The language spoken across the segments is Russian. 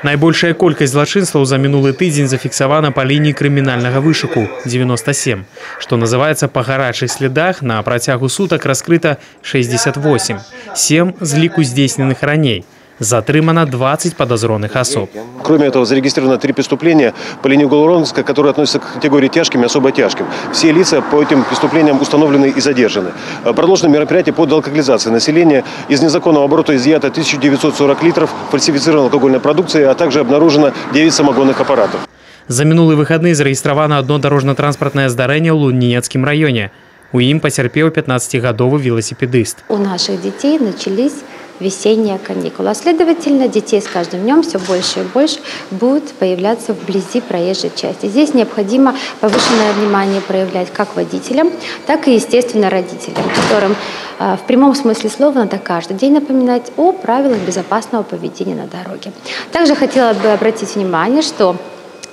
Найбольшая колькасць злачынстваў за мінулы тыдзень зафіксавана па лініі крымінальнага вышуку – 97. Што называецца, па гарачых следах на працягу сутак раскрыта 68. 7 з ліку здзейсненых раней. Затрымано 20 подозренных особ. Кроме этого, зарегистрировано 3 преступления по линии уголовного, которые относятся к категории тяжким и особо тяжким. Все лица по этим преступлениям установлены и задержаны. Продолжено мероприятие по деалкоголизации населения. Из незаконного оборота изъято 1940 литров фальсифицированной алкогольной продукции, а также обнаружено 9 самогонных аппаратов. За минулые выходные зарегистрировано одно дорожно-транспортное здарэнне ў Лунінецкім районе. У ім потерпел 15-годовый велосипедист. У наших детей начались весенние каникулы. А следовательно, детей с каждым днем все больше и больше будут появляться вблизи проезжей части. Здесь необходимо повышенное внимание проявлять как водителям, так и, естественно, родителям, которым в прямом смысле слова надо каждый день напоминать о правилах безопасного поведения на дороге. Также хотела бы обратить внимание, что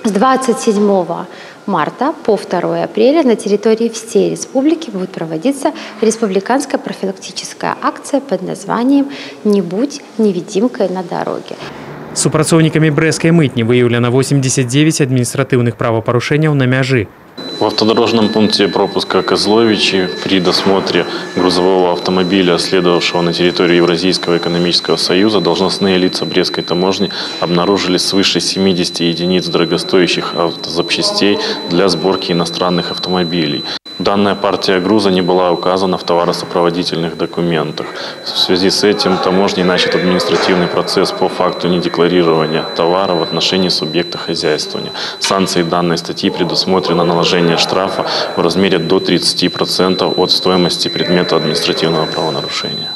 с 27 марта по 2 апреля на территории всей республики будет проводиться республиканская профилактическая акция под названием «Не будь невидимкой на дороге». Супрацоўнікамі брэскай мытні выявлено 89 административных правопорушений на мяжы. В автодорожном пункте пропуска Козловичи при досмотре грузового автомобиля, следовавшего на территорию Евразийского экономического союза, должностные лица Брестской таможни обнаружили свыше 70 единиц дорогостоящих автозапчастей для сборки иностранных автомобилей. Данная партия груза не была указана в товаросопроводительных документах. В связи с этим таможней начат административный процесс по факту недекларирования товара в отношении субъекта хозяйствования. Санкцией данной статьи предусмотрено наложение штрафа в размере до 30% от стоимости предмета административного правонарушения.